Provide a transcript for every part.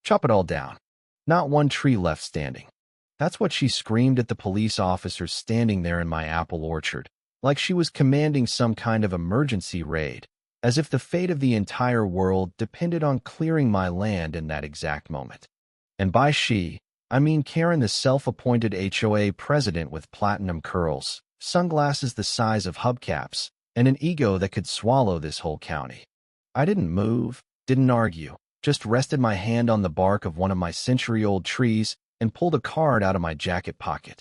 Chop it all down. Not one tree left standing. That's what she screamed at the police officers standing there in my apple orchard, like she was commanding some kind of emergency raid, as if the fate of the entire world depended on clearing my land in that exact moment. And by she, I mean Karen, the self-appointed HOA president with platinum curls, sunglasses the size of hubcaps, and an ego that could swallow this whole county. I didn't move, didn't argue, just rested my hand on the bark of one of my century-old trees and pulled a card out of my jacket pocket.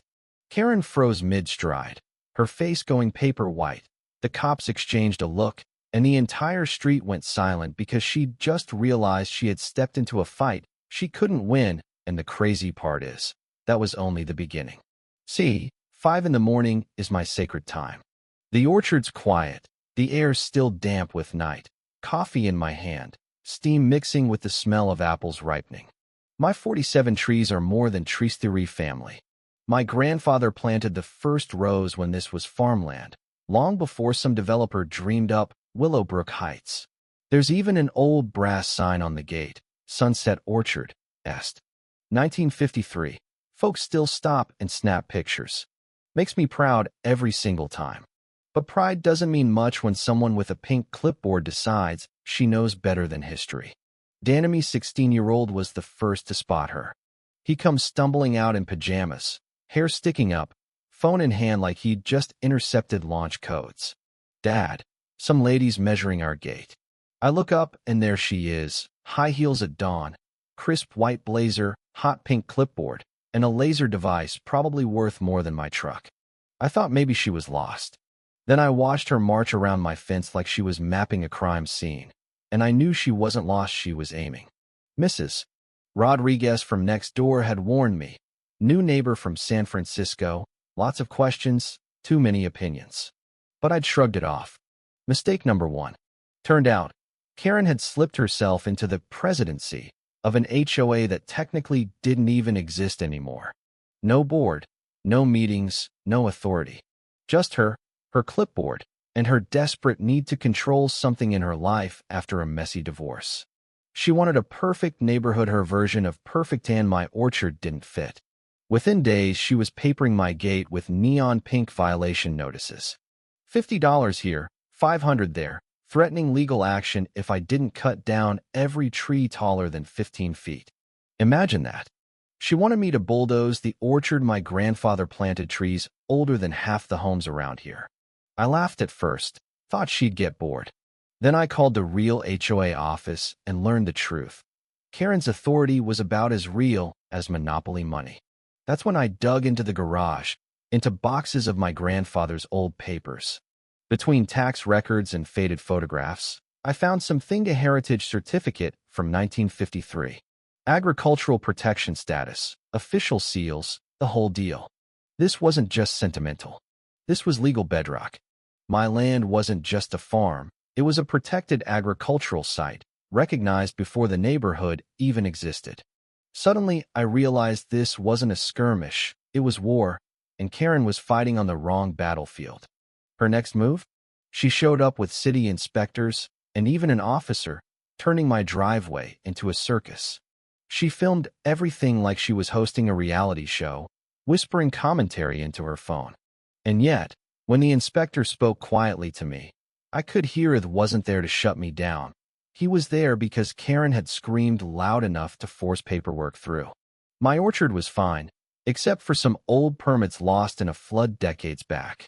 Karen froze mid-stride, her face going paper white. The cops exchanged a look, and the entire street went silent because she'd just realized she had stepped into a fight she couldn't win, and the crazy part is, that was only the beginning. See, 5 in the morning is my sacred time. The orchard's quiet, the air's still damp with night, coffee in my hand, steam mixing with the smell of apples ripening. My 47 trees are more than trees theory family. My grandfather planted the first rows when this was farmland, long before some developer dreamed up Willowbrook Heights. There's even an old brass sign on the gate, Sunset Orchard, Est. 1953. Folks still stop and snap pictures. Makes me proud every single time. But pride doesn't mean much when someone with a pink clipboard decides she knows better than history. Danamy's 16-year-old was the first to spot her. He comes stumbling out in pajamas, hair sticking up, phone in hand like he'd just intercepted launch codes. Dad, some lady's measuring our gate. I look up and there she is, high heels at dawn, crisp white blazer, hot pink clipboard, and a laser device probably worth more than my truck. I thought maybe she was lost. Then I watched her march around my fence like she was mapping a crime scene. And I knew she wasn't lost, she was aiming. Mrs. Rodriguez from next door had warned me. New neighbor from San Francisco, lots of questions, too many opinions. But I'd shrugged it off. Mistake number 1. Turned out, Karen had slipped herself into the presidency of an HOA that technically didn't even exist anymore. No board, no meetings, no authority. Just her clipboard, and her desperate need to control something in her life after a messy divorce. She wanted a perfect neighborhood, her version of perfect, and my orchard didn't fit. Within days, she was papering my gate with neon pink violation notices. $50 here, $500 there, threatening legal action if I didn't cut down every tree taller than 15 feet. Imagine that. She wanted me to bulldoze the orchard my grandfather planted, trees older than half the homes around here. I laughed at first, thought she'd get bored. Then I called the real HOA office and learned the truth. Karen's authority was about as real as monopoly money. That's when I dug into the garage, into boxes of my grandfather's old papers. Between tax records and faded photographs, I found something, a heritage certificate from 1953. Agricultural protection status, official seals, the whole deal. This wasn't just sentimental. This was legal bedrock. My land wasn't just a farm, it was a protected agricultural site, recognized before the neighborhood even existed. Suddenly, I realized this wasn't a skirmish, it was war, and Karen was fighting on the wrong battlefield. Her next move? She showed up with city inspectors, and even an officer, turning my driveway into a circus. She filmed everything like she was hosting a reality show, whispering commentary into her phone. And yet, when the inspector spoke quietly to me, I could hear it wasn't there to shut me down. He was there because Karen had screamed loud enough to force paperwork through. My orchard was fine, except for some old permits lost in a flood decades back.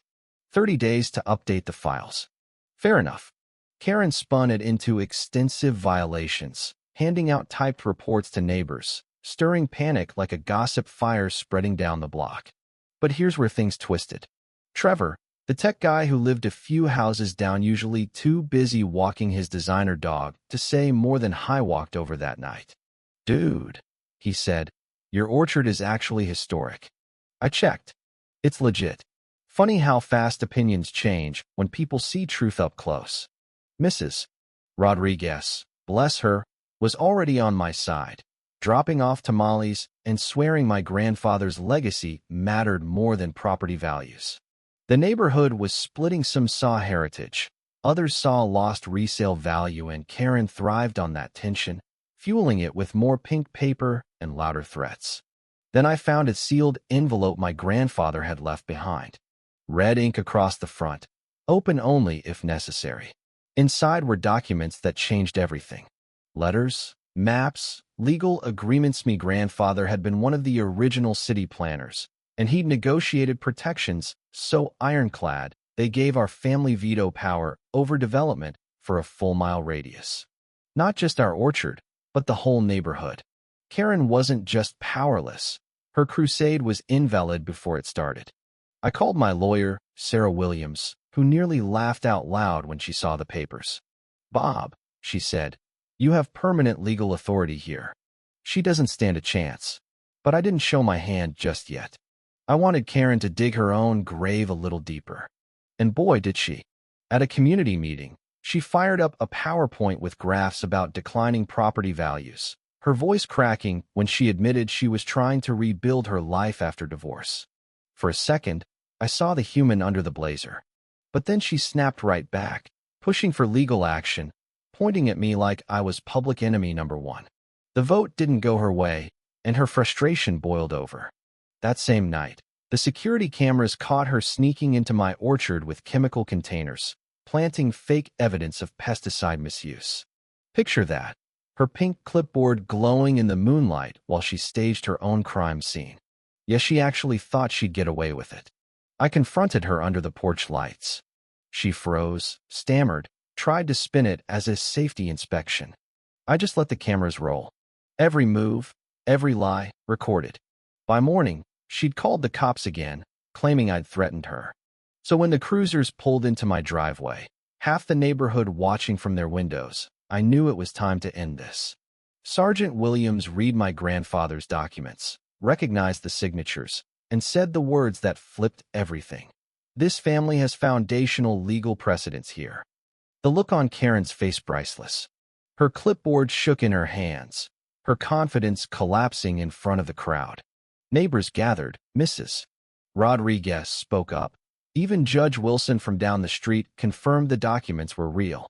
30 days to update the files. Fair enough. Karen spun it into extensive violations, handing out typed reports to neighbors, stirring panic like a gossip fire spreading down the block. But here's where things twisted. Trevor, the tech guy who lived a few houses down, usually too busy walking his designer dog to say more than hi, walked over that night. Dude, he said, your orchard is actually historic. I checked. It's legit. Funny how fast opinions change when people see truth up close. Mrs. Rodriguez, bless her, was already on my side, dropping off tamales and swearing my grandfather's legacy mattered more than property values. The neighborhood was splitting. Some saw heritage, others saw lost resale value, and Karen thrived on that tension, fueling it with more pink paper and louder threats. Then I found a sealed envelope my grandfather had left behind. Red ink across the front, open only if necessary. Inside were documents that changed everything. Letters, maps, legal agreements. My grandfather had been one of the original city planners, and he'd negotiated protections so ironclad they gave our family veto power over development for a full-mile radius. Not just our orchard, but the whole neighborhood. Karen wasn't just powerless. Her crusade was invalid before it started. I called my lawyer, Sarah Williams, who nearly laughed out loud when she saw the papers. "Bob," she said, "you have permanent legal authority here. She doesn't stand a chance." But I didn't show my hand just yet. I wanted Karen to dig her own grave a little deeper. And boy, did she. At a community meeting, she fired up a PowerPoint with graphs about declining property values, her voice cracking when she admitted she was trying to rebuild her life after divorce. For a second, I saw the human under the blazer. But then she snapped right back, pushing for legal action, pointing at me like I was public enemy number one. The vote didn't go her way, and her frustration boiled over. That same night, the security cameras caught her sneaking into my orchard with chemical containers, planting fake evidence of pesticide misuse. Picture that, her pink clipboard glowing in the moonlight while she staged her own crime scene. Yes, she actually thought she'd get away with it. I confronted her under the porch lights. She froze, stammered, tried to spin it as a safety inspection. I just let the cameras roll. Every move, every lie, recorded. By morning, she'd called the cops again, claiming I'd threatened her. So when the cruisers pulled into my driveway, half the neighborhood watching from their windows, I knew it was time to end this. Sergeant Williams read my grandfather's documents, recognized the signatures, and said the words that flipped everything. "This family has foundational legal precedents here." The look on Karen's face priceless. Her clipboard shook in her hands, her confidence collapsing in front of the crowd. Neighbors gathered. Mrs. Rodriguez spoke up. Even Judge Wilson from down the street confirmed the documents were real.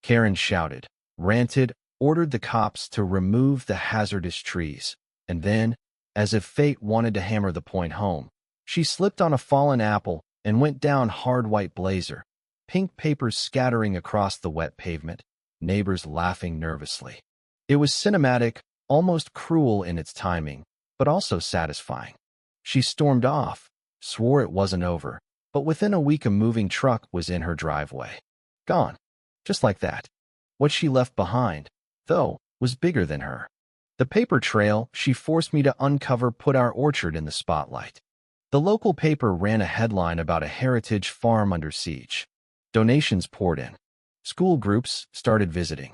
Karen shouted, ranted, ordered the cops to remove the hazardous trees, and then, as if fate wanted to hammer the point home, she slipped on a fallen apple and went down hard white blazer, pink papers scattering across the wet pavement, neighbors laughing nervously. It was cinematic, almost cruel in its timing, but also satisfying. She stormed off, swore it wasn't over, but within a week a moving truck was in her driveway. Gone. Just like that. What she left behind, though, was bigger than her. The paper trail she forced me to uncover put our orchard in the spotlight. The local paper ran a headline about a heritage farm under siege. Donations poured in. School groups started visiting.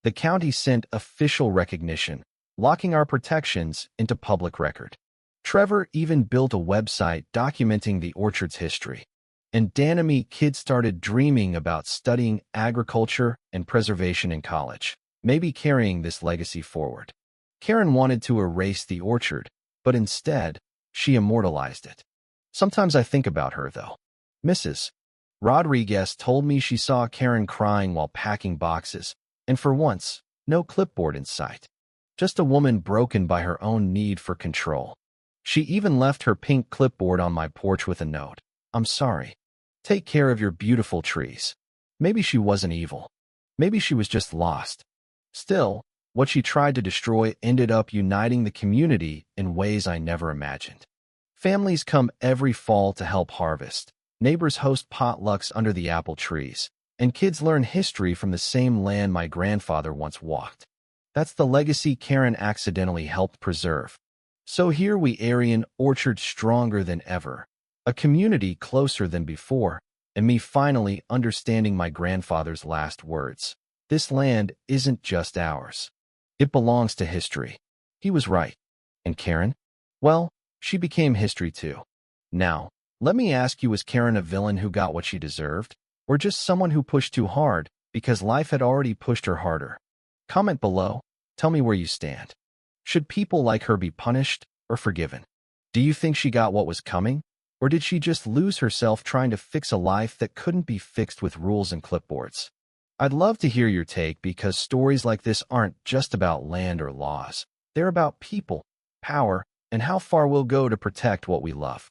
The county sent official recognition, locking our protections into public record. Trevor even built a website documenting the orchard's history. And Dan and me kids started dreaming about studying agriculture and preservation in college, maybe carrying this legacy forward. Karen wanted to erase the orchard, but instead, she immortalized it. Sometimes I think about her, though. Mrs. Rodriguez told me she saw Karen crying while packing boxes, and for once, no clipboard in sight. Just a woman broken by her own need for control. She even left her pink clipboard on my porch with a note. "I'm sorry. Take care of your beautiful trees." Maybe she wasn't evil. Maybe she was just lost. Still, what she tried to destroy ended up uniting the community in ways I never imagined. Families come every fall to help harvest. Neighbors host potlucks under the apple trees, and kids learn history from the same land my grandfather once walked. That's the legacy Karen accidentally helped preserve. So here we are in orchard stronger than ever, a community closer than before, and me finally understanding my grandfather's last words. This land isn't just ours. It belongs to history. He was right. And Karen? Well, she became history too. Now, let me ask you, was Karen a villain who got what she deserved? Or just someone who pushed too hard because life had already pushed her harder? Comment below. Tell me where you stand. Should people like her be punished or forgiven? Do you think she got what was coming? Or did she just lose herself trying to fix a life that couldn't be fixed with rules and clipboards? I'd love to hear your take because stories like this aren't just about land or laws. They're about people, power, and how far we'll go to protect what we love.